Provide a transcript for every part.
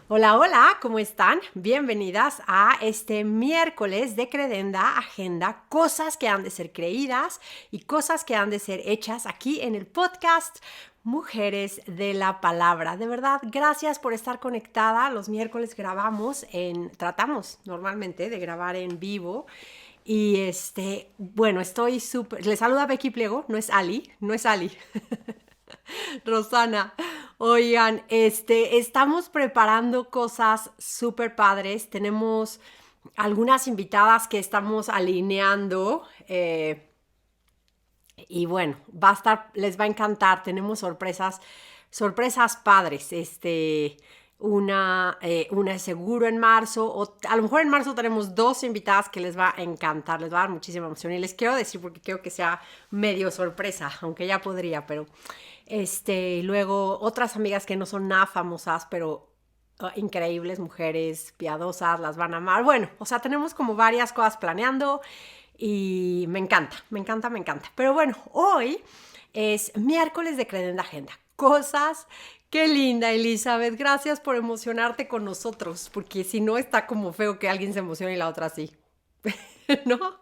Hola, hola, ¿cómo están? Bienvenidas a este miércoles de Credenda Agenda, cosas que han de ser creídas y cosas que han de ser hechas aquí en el podcast Mujeres de la Palabra. De verdad, gracias por estar conectada. Los miércoles tratamos normalmente de grabar en vivo. Y bueno, estoy súper. Le saluda Becky Pliego, no es Ali. Rosana, oigan, estamos preparando cosas súper padres. Tenemos algunas invitadas que estamos alineando. Y bueno, les va a encantar. Tenemos sorpresas padres. Una es seguro en marzo, o a lo mejor en marzo tenemos dos invitadas que les va a encantar, les va a dar muchísima emoción. Y les quiero decir porque quiero que sea medio sorpresa, aunque ya podría, pero luego otras amigas que no son nada famosas, pero increíbles mujeres, piadosas, las van a amar. Bueno, o sea, tenemos como varias cosas planeando y me encanta, me encanta, me encanta. Pero bueno, hoy es miércoles de Credenda Agenda. Cosas. Qué linda, Elizabeth. Gracias por emocionarte con nosotros, porque si no está como feo que alguien se emocione y la otra sí. ¿No?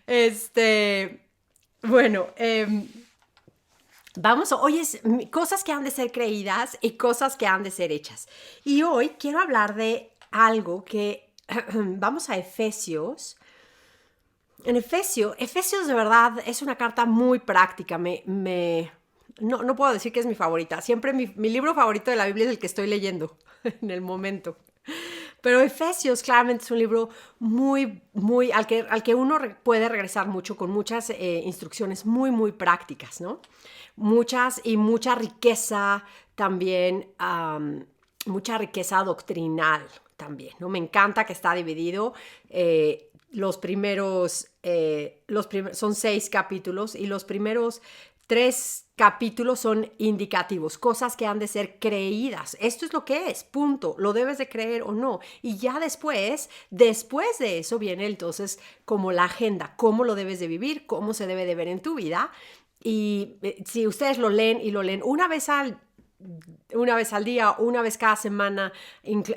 Este, bueno, hoy es cosas que han de ser creídas y cosas que han de ser hechas. Y hoy quiero hablar de algo que vamos a Efesios. En Efesios de verdad es una carta muy práctica. No puedo decir que es mi favorita. Siempre mi libro favorito de la Biblia es el que estoy leyendo en el momento. Pero Efesios claramente es un libro muy, al que uno puede regresar mucho, con muchas instrucciones muy prácticas, ¿no? Mucha riqueza también, mucha riqueza doctrinal también, ¿no? Me encanta que está dividido. Son 6 capítulos y los primeros 3 capítulos son indicativos, cosas que han de ser creídas. Esto es lo que es, punto. Lo debes de creer o no. Y ya después de eso viene entonces como la agenda, cómo lo debes de vivir, cómo se debe de ver en tu vida. Y si ustedes lo leen y lo leen una vez al día, una vez cada semana,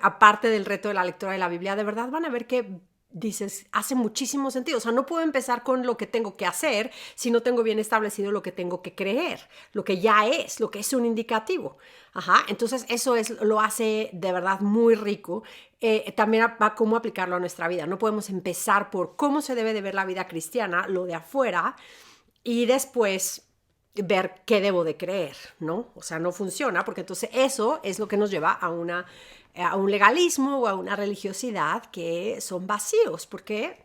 aparte del reto de la lectura de la Biblia, de verdad van a ver que dices, hace muchísimo sentido. O sea, no puedo empezar con lo que tengo que hacer si no tengo bien establecido lo que tengo que creer, lo que ya es, lo que es un indicativo. Ajá, entonces lo hace de verdad muy rico. También va cómo aplicarlo a nuestra vida. No podemos empezar por cómo se debe de ver la vida cristiana, lo de afuera, y después ver qué debo de creer, ¿no? O sea, no funciona porque entonces eso es lo que nos lleva a un legalismo o a una religiosidad que son vacíos, porque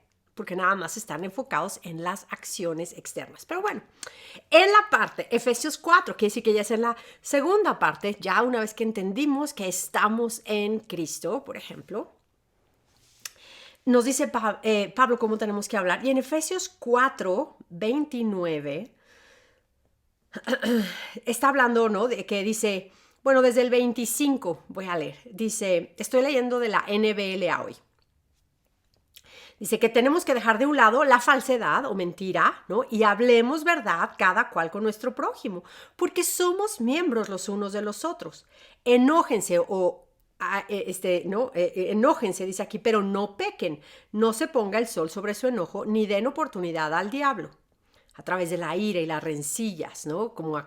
nada más están enfocados en las acciones externas. Pero bueno, en la parte, Efesios 4, quiere decir que ya es en la segunda parte, ya una vez que entendimos que estamos en Cristo, por ejemplo, nos dice Pablo cómo tenemos que hablar. Y en Efesios 4:29 está hablando, ¿no? De que dice, bueno, desde el 25 voy a leer. Dice, estoy leyendo de la NBLA hoy. Dice que tenemos que dejar de un lado la falsedad o mentira, ¿no? Y hablemos verdad cada cual con nuestro prójimo, porque somos miembros los unos de los otros. Enójense ¿no? Enójense, dice aquí, pero no pequen. No se ponga el sol sobre su enojo, ni den oportunidad al diablo a través de la ira y las rencillas, ¿no? Como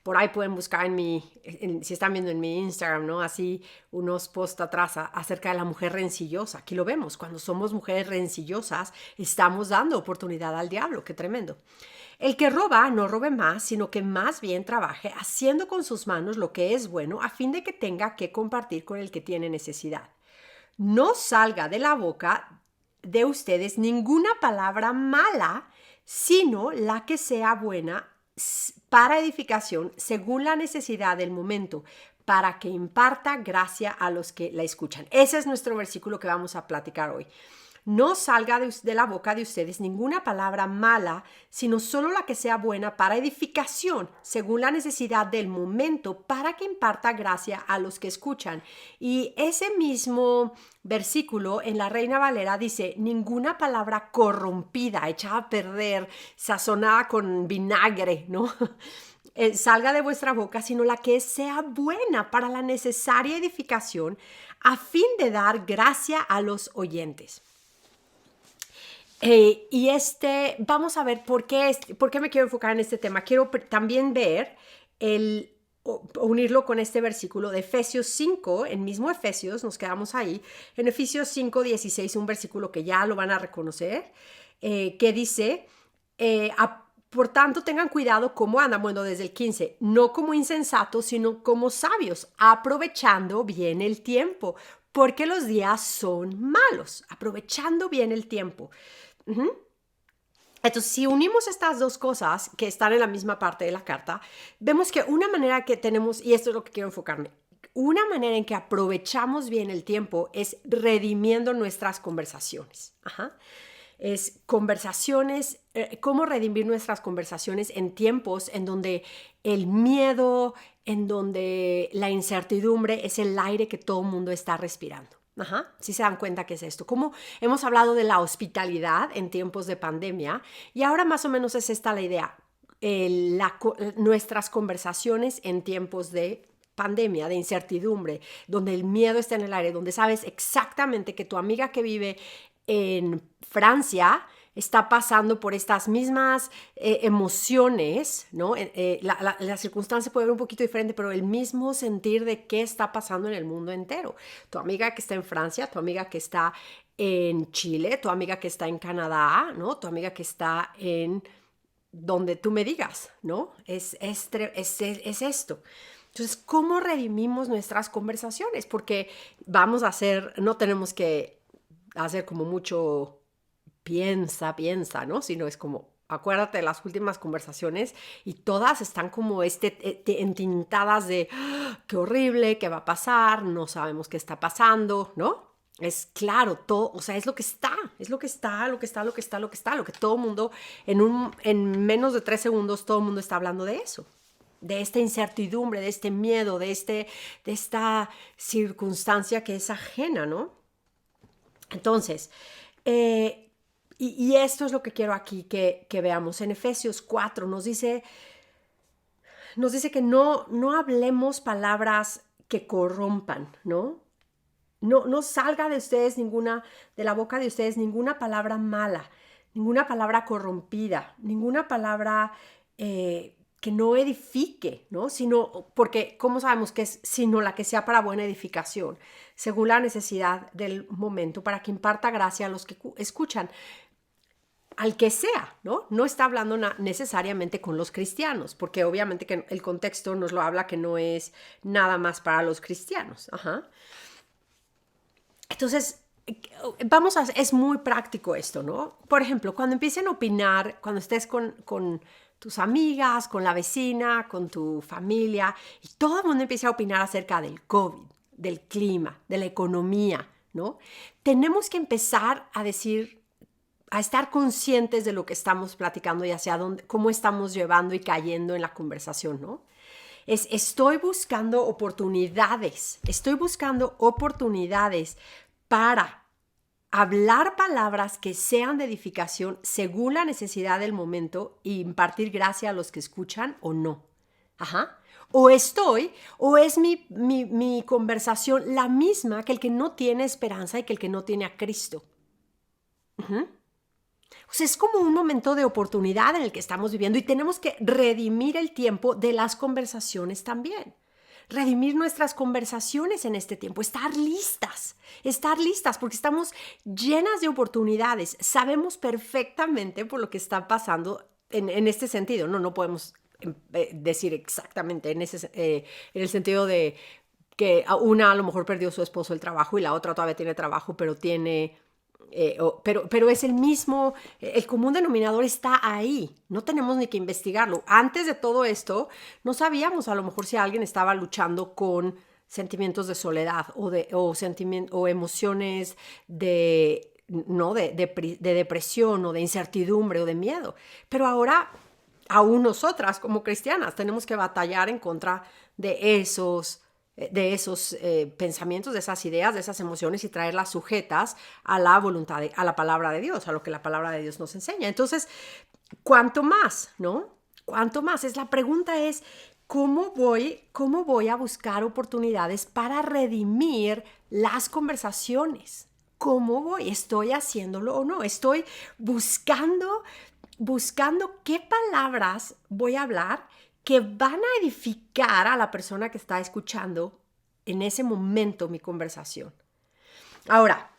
por ahí pueden buscar si están viendo en mi Instagram, ¿no? Así unos posts atrás acerca de la mujer rencillosa. Aquí lo vemos, cuando somos mujeres rencillosas, estamos dando oportunidad al diablo, qué tremendo. El que roba no robe más, sino que más bien trabaje haciendo con sus manos lo que es bueno a fin de que tenga que compartir con el que tiene necesidad. No salga de la boca de ustedes ninguna palabra mala, sino la que sea buena para edificación según la necesidad del momento, para que imparta gracia a los que la escuchan. Ese es nuestro versículo que vamos a platicar hoy. No salga de la boca de ustedes ninguna palabra mala, sino solo la que sea buena para edificación, según la necesidad del momento, para que imparta gracia a los que escuchan. Y ese mismo versículo en la Reina Valera dice, ninguna palabra corrompida, echada a perder, sazonada con vinagre, ¿no? salga de vuestra boca, sino la que sea buena para la necesaria edificación, a fin de dar gracia a los oyentes. Vamos a ver por qué me quiero enfocar en este tema. Quiero también ver unirlo con este versículo de Efesios 5, en mismo Efesios, nos quedamos ahí, en Efesios 5, 16, un versículo que ya lo van a reconocer, que dice, por tanto tengan cuidado cómo andan, bueno, desde el 15, no como insensatos, sino como sabios, aprovechando bien el tiempo, porque los días son malos, aprovechando bien el tiempo. Entonces, si unimos estas dos cosas que están en la misma parte de la carta, vemos que una manera que tenemos, y esto es lo que quiero enfocarme, una manera en que aprovechamos bien el tiempo es redimiendo nuestras conversaciones. Es conversaciones, cómo redimir nuestras conversaciones en tiempos en donde el miedo, en donde la incertidumbre es el aire que todo el mundo está respirando. Si se dan cuenta que es esto. Como hemos hablado de la hospitalidad en tiempos de pandemia y ahora más o menos es esta la idea. Nuestras conversaciones en tiempos de pandemia, de incertidumbre, donde el miedo está en el aire, donde sabes exactamente que tu amiga que vive en Francia está pasando por estas mismas emociones, ¿no? La circunstancia puede ver un poquito diferente, pero el mismo sentir de qué está pasando en el mundo entero. Tu amiga que está en Francia, tu amiga que está en Chile, tu amiga que está en Canadá, ¿no? Tu amiga que está en donde tú me digas, ¿no? Es esto. Entonces, ¿cómo redimimos nuestras conversaciones? Porque no tenemos que hacer como mucho piensa, ¿no? Sino es como, acuérdate de las últimas conversaciones y todas están como entintadas de qué horrible, qué va a pasar, no sabemos qué está pasando, ¿no? Es claro, todo, o sea, es lo que está, lo que todo el mundo, en menos de 3 segundos, todo el mundo está hablando de eso. De esta incertidumbre, de este miedo, de esta circunstancia que es ajena, ¿no? Entonces, y esto es lo que quiero aquí que veamos. En Efesios 4 nos dice que no hablemos palabras que corrompan, ¿no? No salga de la boca de ustedes ninguna palabra mala, ninguna palabra corrompida, ninguna palabra que no edifique, ¿no? Porque, ¿cómo sabemos que es sino la que sea para buena edificación, según la necesidad del momento, para que imparta gracia a los que escuchan? Al que sea, ¿no? No está hablando necesariamente con los cristianos, porque obviamente que el contexto nos lo habla que no es nada más para los cristianos. Entonces, es muy práctico esto, ¿no? Por ejemplo, cuando empiecen a opinar, cuando estés con tus amigas, con la vecina, con tu familia, y todo el mundo empieza a opinar acerca del COVID, del clima, de la economía, ¿no? Tenemos que empezar a estar conscientes de lo que estamos platicando y hacia dónde, cómo estamos llevando y cayendo en la conversación, ¿no? Estoy buscando oportunidades para hablar palabras que sean de edificación según la necesidad del momento y impartir gracia a los que escuchan o no. O es mi conversación la misma que el que no tiene esperanza y que el que no tiene a Cristo. O sea, es como un momento de oportunidad en el que estamos viviendo y tenemos que redimir el tiempo de las conversaciones también. Redimir nuestras conversaciones en este tiempo, estar listas, porque estamos llenas de oportunidades. Sabemos perfectamente por lo que está pasando en este sentido. No podemos decir exactamente en el sentido de que una a lo mejor perdió su esposo el trabajo y la otra todavía tiene trabajo, pero pero es el mismo, el común denominador está ahí, no tenemos ni que investigarlo. Antes de todo esto, no sabíamos a lo mejor si alguien estaba luchando con sentimientos de soledad o emociones de depresión o de incertidumbre o de miedo. Pero ahora, aún nosotras como cristianas, tenemos que batallar en contra de esos pensamientos, de esas ideas, de esas emociones y traerlas sujetas a la voluntad, a la palabra de Dios, a lo que la palabra de Dios nos enseña. Entonces, ¿cuánto más, no? ¿Cuánto más? La pregunta es, ¿cómo voy a buscar oportunidades para redimir las conversaciones? ¿Cómo voy? ¿Estoy haciéndolo o no? Estoy buscando qué palabras voy a hablar que van a edificar a la persona que está escuchando en ese momento mi conversación. Ahora,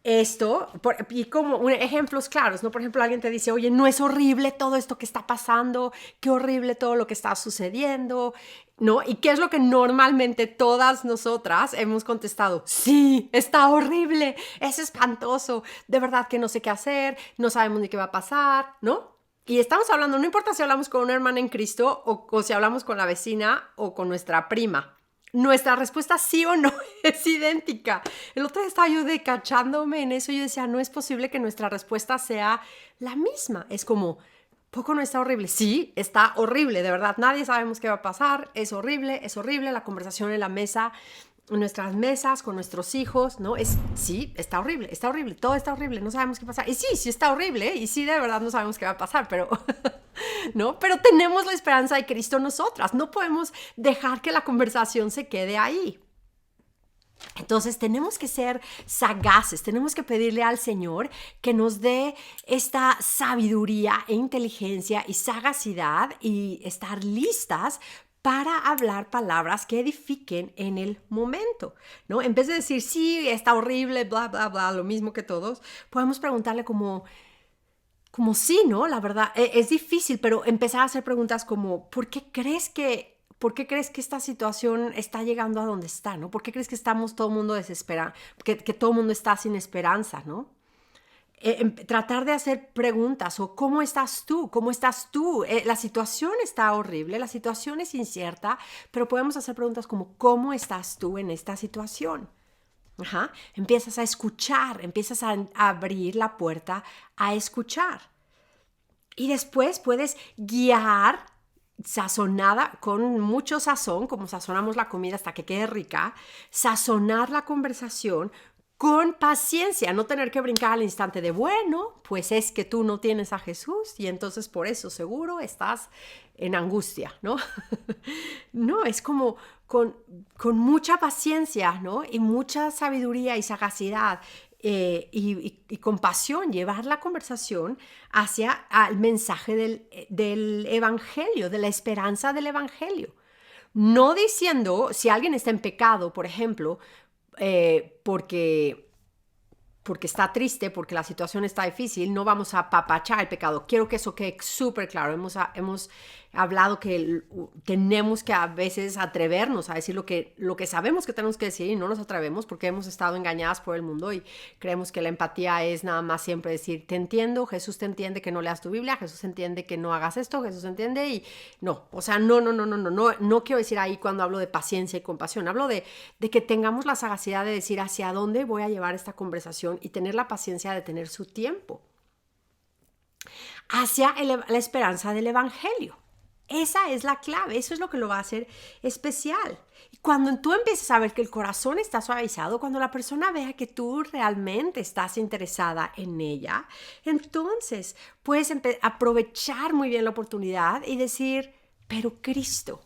y como ejemplos claros, ¿no? Por ejemplo, alguien te dice, oye, ¿no es horrible todo esto que está pasando? Qué horrible todo lo que está sucediendo, ¿no? ¿Y qué es lo que normalmente todas nosotras hemos contestado? Sí, está horrible, es espantoso, de verdad que no sé qué hacer, no sabemos ni qué va a pasar, ¿no? Y estamos hablando, no importa si hablamos con una hermana en Cristo o si hablamos con la vecina o con nuestra prima. Nuestra respuesta sí o no es idéntica. El otro día estaba yo cachándome en eso y yo decía, no es posible que nuestra respuesta sea la misma. Es como, ¿poco no está horrible? Sí, está horrible, de verdad. Nadie sabemos qué va a pasar. Es horrible, la conversación en la mesa, en nuestras mesas, con nuestros hijos, ¿no? Sí, está horrible, todo está horrible, no sabemos qué pasar. Y sí está horrible, y sí, de verdad no sabemos qué va a pasar, pero, ¿no? Pero tenemos la esperanza de Cristo nosotras, no podemos dejar que la conversación se quede ahí. Entonces tenemos que ser sagaces, tenemos que pedirle al Señor que nos dé esta sabiduría e inteligencia y sagacidad y estar listas para hablar palabras que edifiquen en el momento, ¿no? En vez de decir, sí, está horrible, bla, bla, bla, lo mismo que todos, podemos preguntarle como sí, ¿no? La verdad, es difícil, pero empezar a hacer preguntas como, ¿por qué crees que esta situación está llegando a donde está, ¿no? ¿Por qué crees que estamos todo el mundo desesperado, que todo el mundo está sin esperanza, ¿no? Tratar de hacer preguntas o ¿cómo estás tú? ¿Cómo estás tú? La situación está horrible, la situación es incierta, pero podemos hacer preguntas como ¿cómo estás tú en esta situación? Ajá. Empiezas a escuchar, empiezas a abrir la puerta a escuchar. Y después puedes guiar sazonada con mucho sazón, como sazonamos la comida hasta que quede rica, sazonar la conversación con paciencia, no tener que brincar al instante de, bueno, pues es que tú no tienes a Jesús y entonces por eso seguro estás en angustia, ¿no? No, es como con mucha paciencia, ¿no? Y mucha sabiduría y sagacidad y compasión, llevar la conversación hacia el mensaje del Evangelio, de la esperanza del Evangelio. No diciendo, si alguien está en pecado, por ejemplo, porque está triste, porque la situación está difícil, no vamos a apapachar el pecado. Quiero que eso quede súper claro. Hemos hablado que tenemos que a veces atrevernos a decir lo que sabemos que tenemos que decir y no nos atrevemos porque hemos estado engañadas por el mundo y creemos que la empatía es nada más siempre decir, te entiendo, Jesús te entiende que no leas tu Biblia, Jesús entiende que no hagas esto, Jesús entiende y no, o sea, no quiero decir ahí cuando hablo de paciencia y compasión, hablo de que tengamos la sagacidad de decir hacia dónde voy a llevar esta conversación y tener la paciencia de tener su tiempo hacia la esperanza del Evangelio. Esa es la clave, eso es lo que lo va a hacer especial. Y cuando tú empieces a ver que el corazón está suavizado, cuando la persona vea que tú realmente estás interesada en ella, entonces puedes aprovechar muy bien la oportunidad y decir, pero Cristo,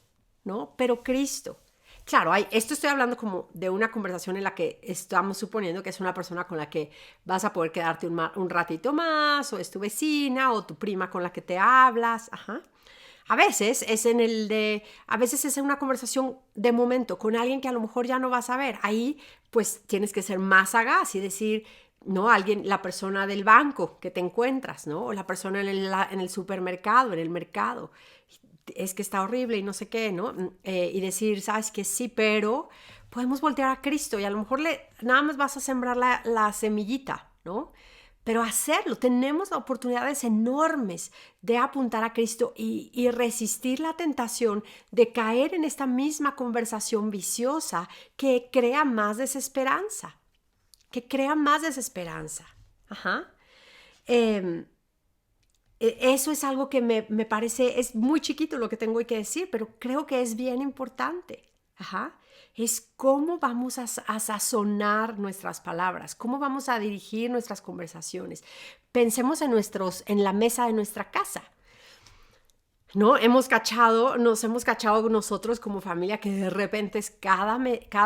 ¿no? Pero Cristo. Claro, esto estoy hablando como de una conversación en la que estamos suponiendo que es una persona con la que vas a poder quedarte un ratito más, o es tu vecina, o tu prima con la que te hablas, ajá. A veces es una conversación de momento con alguien que a lo mejor ya no vas a ver. Ahí pues tienes que ser más sagaz y decir, ¿no? La persona del banco que te encuentras, ¿no? O la persona en el supermercado, en el mercado. Es que está horrible y no sé qué, ¿no? Y decir, sabes que sí, pero podemos voltear a Cristo y a lo mejor nada más vas a sembrar la semillita, ¿no? Pero hacerlo, tenemos oportunidades enormes de apuntar a Cristo y resistir la tentación de caer en esta misma conversación viciosa que crea más desesperanza, Ajá. Eso es algo que me parece, es muy chiquito lo que tengo que decir, pero creo que es bien importante. Ajá. Es cómo vamos a sazonar nuestras palabras, cómo vamos a dirigir nuestras conversaciones. Pensemos en la mesa de nuestra casa. ¿no? Nos hemos cachado nosotros como familia que de repente es cada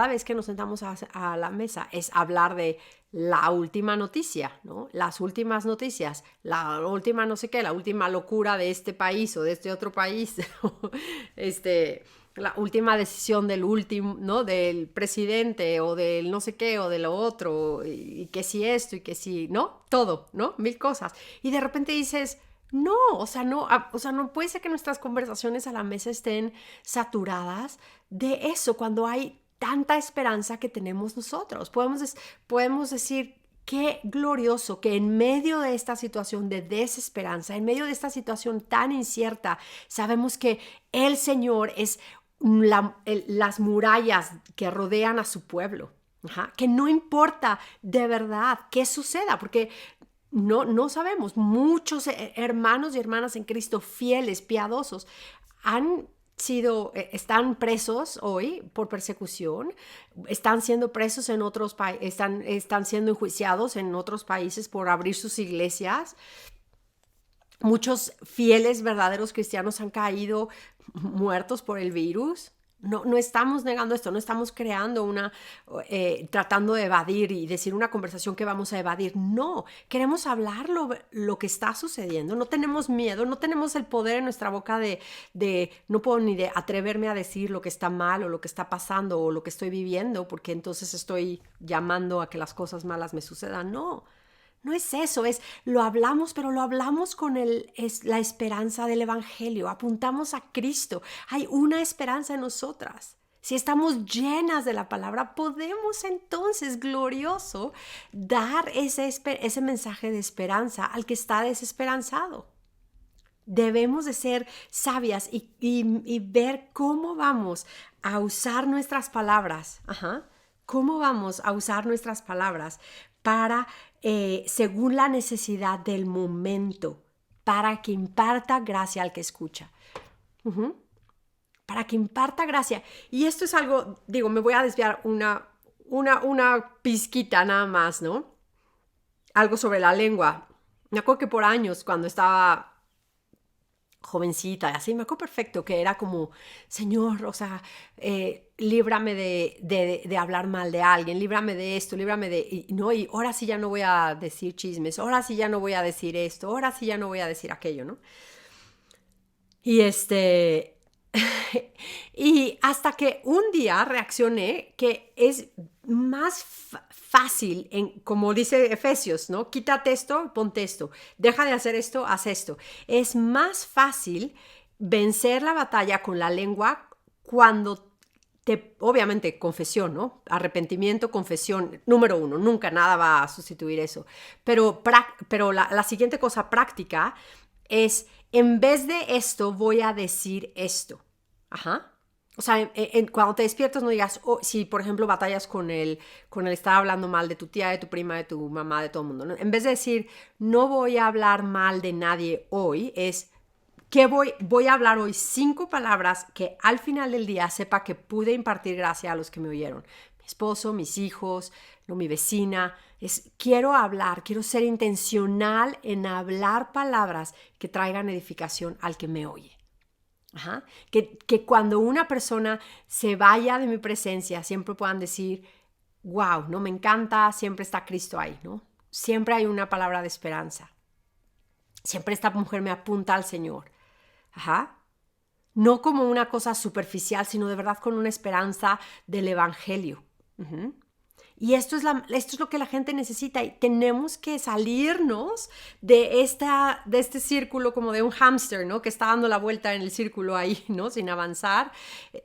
vez que nos sentamos a la mesa es hablar de la última noticia, ¿no? Las últimas noticias, la última no sé qué, la última locura de este país o de este otro país, la última decisión del último, ¿no? Del presidente o del no sé qué o de lo otro y que si esto y que si, ¿no? Todo, ¿no? Mil cosas. Y de repente dices, no, no puede ser que nuestras conversaciones a la mesa estén saturadas de eso cuando hay tanta esperanza que tenemos nosotros. Podemos decir, qué glorioso que en medio de esta situación de desesperanza, en medio de esta situación tan incierta, sabemos que el Señor es las murallas que rodean a su pueblo. Ajá, que no importa de verdad qué suceda, porque no sabemos. Muchos hermanos y hermanas en Cristo fieles, piadosos, están presos hoy por persecución, están siendo presos en otros países, están siendo enjuiciados en otros países por abrir sus iglesias. Muchos fieles, verdaderos cristianos han caído muertos por el virus. No estamos negando esto, no estamos tratando de evadir y decir una conversación que vamos a evadir. No, queremos hablar lo que está sucediendo. No tenemos miedo, no tenemos el poder en nuestra boca no puedo ni de atreverme a decir lo que está mal o lo que está pasando o lo que estoy viviendo, porque entonces estoy llamando a que las cosas malas me sucedan. No es eso, lo hablamos, pero lo hablamos con la esperanza del Evangelio. Apuntamos a Cristo. Hay una esperanza en nosotras. Si estamos llenas de la palabra, podemos entonces, glorioso, dar ese mensaje de esperanza al que está desesperanzado. Debemos de ser sabias y ver cómo vamos a usar nuestras palabras. Ajá. ¿Cómo vamos a usar nuestras palabras para, según la necesidad del momento, para que imparta gracia al que escucha? Uh-huh. Para que imparta gracia. Y esto es algo, digo, me voy a desviar una pizquita nada más, ¿no? Algo sobre la lengua. Me acuerdo que por años, cuando estaba jovencita, así me acuerdo perfecto que era como, Señor, o sea, líbrame de hablar mal de alguien, líbrame de esto, líbrame ¿no? Y ahora sí ya no voy a decir chismes, ahora sí ya no voy a decir esto, ahora sí ya no voy a decir aquello, ¿no? Y y hasta que un día reaccioné que es más fácil, como dice Efesios, ¿no? Quítate esto, ponte esto. Deja de hacer esto, haz esto. Es más fácil vencer la batalla con la lengua cuando obviamente, confesión, ¿no? Arrepentimiento, confesión, número uno. Nunca nada va a sustituir eso. Pero la siguiente cosa práctica es, en vez de esto, voy a decir esto. Ajá. O sea, cuando te despiertas no digas, si por ejemplo batallas con el estar hablando mal de tu tía, de tu prima, de tu mamá, de todo el mundo, ¿no? En vez de decir, no voy a hablar mal de nadie hoy, es, que voy a hablar hoy 5 palabras que al final del día sepa que pude impartir gracia a los que me oyeron. Mi esposo, mis hijos, no, mi vecina. Quiero ser intencional en hablar palabras que traigan edificación al que me oye. Ajá. Que cuando una persona se vaya de mi presencia, siempre puedan decir, wow, ¿no? Me encanta, siempre está Cristo ahí, ¿no? Siempre hay una palabra de esperanza. Siempre esta mujer me apunta al Señor. Ajá. No como una cosa superficial, sino de verdad con una esperanza del Evangelio. Uh-huh. Y esto es lo que la gente necesita, y tenemos que salirnos de este círculo como de un hámster, ¿no? Que está dando la vuelta en el círculo ahí, ¿no? Sin avanzar.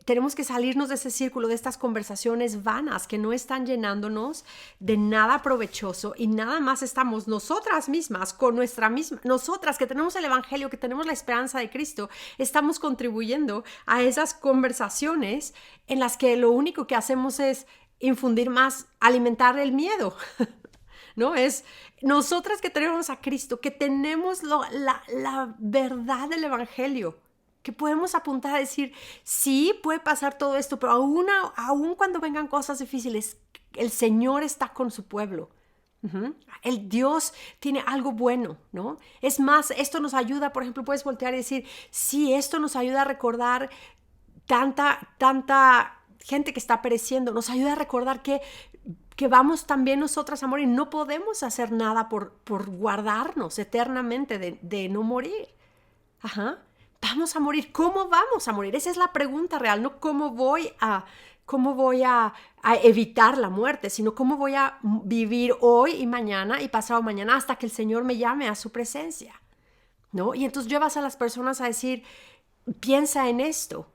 Tenemos que salirnos de ese círculo, de estas conversaciones vanas que no están llenándonos de nada provechoso, y nada más estamos nosotras mismas, nosotras que tenemos el Evangelio, que tenemos la esperanza de Cristo, estamos contribuyendo a esas conversaciones en las que lo único que hacemos es infundir más, alimentar el miedo, ¿no? Es nosotras que tenemos a Cristo, que tenemos la verdad del Evangelio, que podemos apuntar a decir, sí, puede pasar todo esto, pero aún cuando vengan cosas difíciles, el Señor está con su pueblo. El Dios tiene algo bueno, ¿no? Es más, esto nos ayuda, por ejemplo, puedes voltear y decir, sí, esto nos ayuda a recordar tanta gente que está pereciendo, nos ayuda a recordar que vamos también nosotras a morir. No podemos hacer nada por guardarnos eternamente de no morir. Ajá. Vamos a morir. ¿Cómo vamos a morir? Esa es la pregunta real, no cómo voy a evitar la muerte, sino cómo voy a vivir hoy y mañana y pasado mañana hasta que el Señor me llame a su presencia, ¿no? Y entonces llevas a las personas a decir, piensa en esto.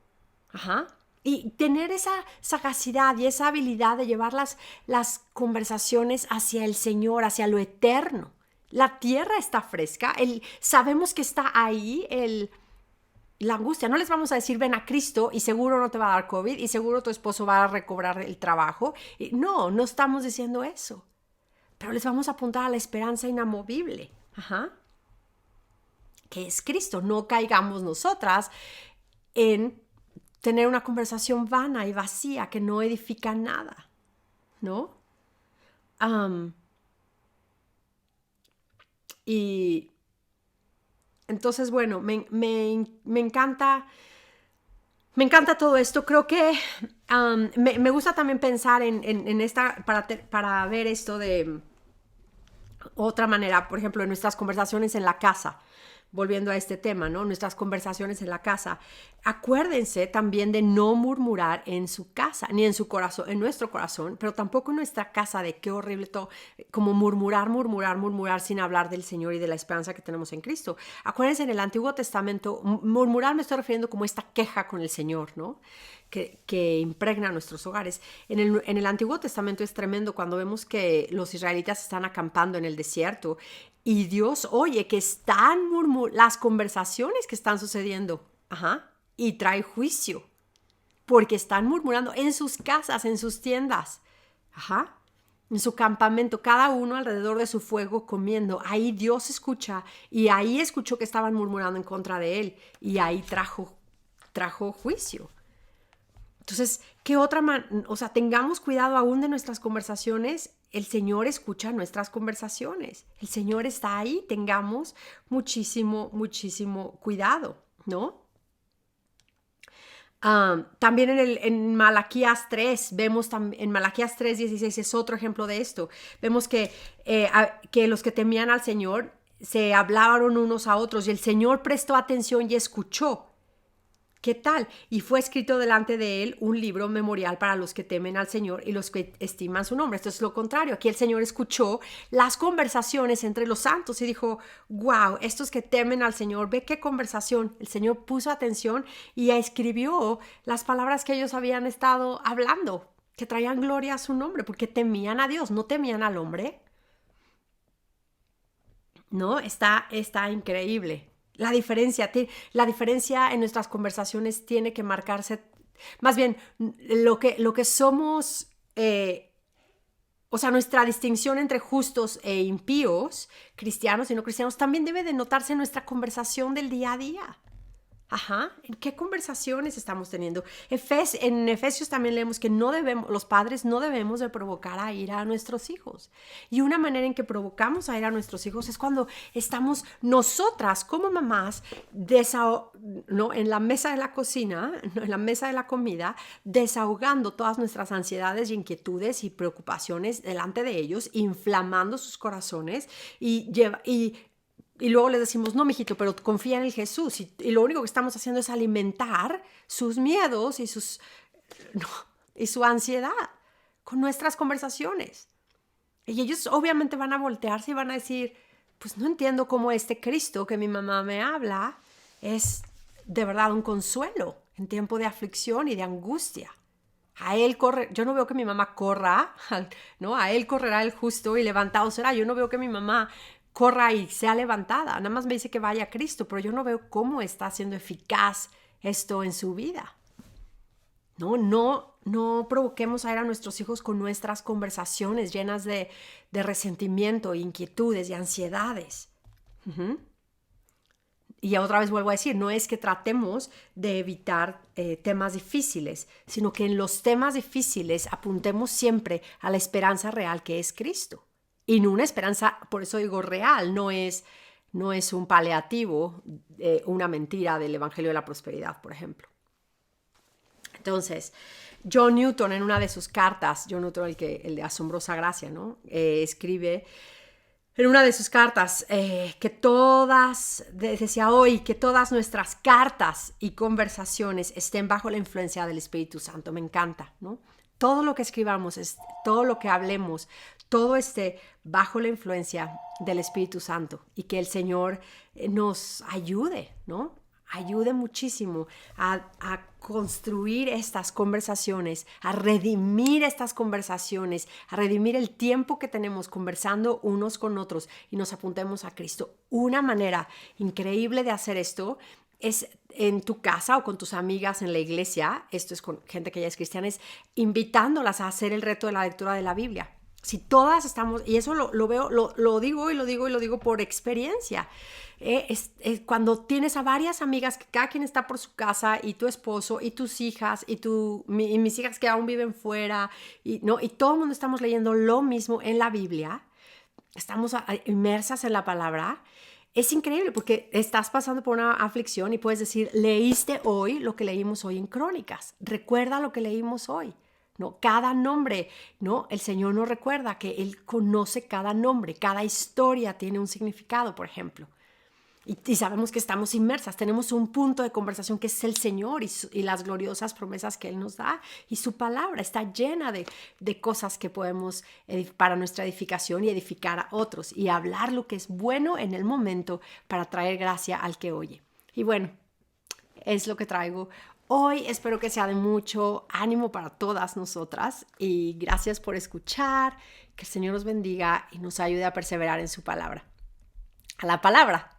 Ajá. Y tener esa sagacidad y esa habilidad de llevar las conversaciones hacia el Señor, hacia lo eterno. La tierra está fresca, sabemos que está ahí la angustia. No les vamos a decir, ven a Cristo y seguro no te va a dar COVID y seguro tu esposo va a recobrar el trabajo. No estamos diciendo eso. Pero les vamos a apuntar a la esperanza inamovible. Ajá. Que es Cristo. No caigamos nosotras en tener una conversación vana y vacía que no edifica nada, ¿no? Y entonces, bueno, me encanta todo esto. Creo que me gusta también pensar en esta, para ver esto de otra manera, por ejemplo, en nuestras conversaciones en la casa. Volviendo a este tema, ¿no? Nuestras conversaciones en la casa. Acuérdense también de no murmurar en su casa, ni en su corazón, en nuestro corazón, pero tampoco en nuestra casa, de qué horrible todo, como murmurar sin hablar del Señor y de la esperanza que tenemos en Cristo. Acuérdense, en el Antiguo Testamento, murmurar me estoy refiriendo como esta queja con el Señor, ¿no? Que impregna nuestros hogares. En el Antiguo Testamento es tremendo cuando vemos que los israelitas están acampando en el desierto y Dios oye que están las conversaciones que están sucediendo, y trae juicio porque están murmurando en sus casas, en sus tiendas, en su campamento, cada uno alrededor de su fuego comiendo. Ahí Dios escucha y ahí escuchó que estaban murmurando en contra de él y ahí trajo juicio. Entonces, tengamos cuidado aún de nuestras conversaciones. El Señor escucha nuestras conversaciones. El Señor está ahí. Tengamos muchísimo, muchísimo cuidado, ¿no? También en Malaquías 3, vemos en Malaquías 3:16 es otro ejemplo de esto. Vemos que los que temían al Señor se hablaron unos a otros y el Señor prestó atención y escuchó. ¿Qué tal? Y fue escrito delante de él un libro memorial para los que temen al Señor y los que estiman su nombre. Esto es lo contrario. Aquí el Señor escuchó las conversaciones entre los santos y dijo, wow, estos que temen al Señor, ve qué conversación. El Señor puso atención y escribió las palabras que ellos habían estado hablando, que traían gloria a su nombre, porque temían a Dios, no temían al hombre. ¿No? Está increíble. La diferencia en nuestras conversaciones tiene que marcarse, más bien lo que somos, nuestra distinción entre justos e impíos, cristianos y no cristianos, también debe de notarse en nuestra conversación del día a día. ¿En qué conversaciones estamos teniendo? En Efesios también leemos que los padres no debemos de provocar a ira a nuestros hijos. Y una manera en que provocamos a ira a nuestros hijos es cuando estamos nosotras como mamás en la mesa de la cocina, en la mesa de la comida, desahogando todas nuestras ansiedades y inquietudes y preocupaciones delante de ellos, inflamando sus corazones y luego les decimos, no, mijito, pero confía en el Jesús. Y lo único que estamos haciendo es alimentar sus miedos y su ansiedad con nuestras conversaciones. Y ellos obviamente van a voltearse y van a decir, pues no entiendo cómo este Cristo que mi mamá me habla es de verdad un consuelo en tiempo de aflicción y de angustia. Yo no veo que mi mamá corra, ¿no? A él correrá el justo y levantado será. Yo no veo que mi mamá corra y sea levantada. Nada más me dice que vaya a Cristo, pero yo no veo cómo está siendo eficaz esto en su vida. No provoquemos a ir a nuestros hijos con nuestras conversaciones llenas de resentimiento, inquietudes y ansiedades. Y otra vez vuelvo a decir, no es que tratemos de evitar temas difíciles, sino que en los temas difíciles apuntemos siempre a la esperanza real que es Cristo. Y una esperanza, por eso digo real, no es un paliativo, una mentira del Evangelio de la Prosperidad, por ejemplo. Entonces, John Newton en una de sus cartas, John Newton el de Asombrosa Gracia, ¿no? Escribe en una de sus cartas decía hoy, que todas nuestras cartas y conversaciones estén bajo la influencia del Espíritu Santo. Me encanta, ¿no? Todo lo que escribamos, todo lo que hablemos, todo esté bajo la influencia del Espíritu Santo y que el Señor nos ayude, ¿no? Ayude muchísimo a construir estas conversaciones, a redimir estas conversaciones, a redimir el tiempo que tenemos conversando unos con otros y nos apuntemos a Cristo. Una manera increíble de hacer esto es en tu casa o con tus amigas en la iglesia, esto es con gente que ya es cristiana, es invitándolas a hacer el reto de la lectura de la Biblia. Si todas estamos, y eso lo veo, lo digo por experiencia, cuando tienes a varias amigas que cada quien está por su casa y tu esposo y tus hijas y mis hijas que aún viven fuera y todo el mundo estamos leyendo lo mismo en la Biblia, estamos inmersas en la palabra. Es increíble porque estás pasando por una aflicción y puedes decir, leíste hoy lo que leímos hoy en Crónicas, recuerda lo que leímos hoy. ¿No? Cada nombre, ¿no? El Señor nos recuerda que Él conoce cada nombre, cada historia tiene un significado, por ejemplo. Y sabemos que estamos inmersas, tenemos un punto de conversación que es el Señor y las gloriosas promesas que Él nos da. Y su palabra está llena de cosas que podemos para nuestra edificación y edificar a otros. Y hablar lo que es bueno en el momento para traer gracia al que oye. Y bueno, es lo que traigo hoy. Espero que sea de mucho ánimo para todas nosotras. Y gracias por escuchar. Que el Señor nos bendiga y nos ayude a perseverar en su palabra. A la palabra.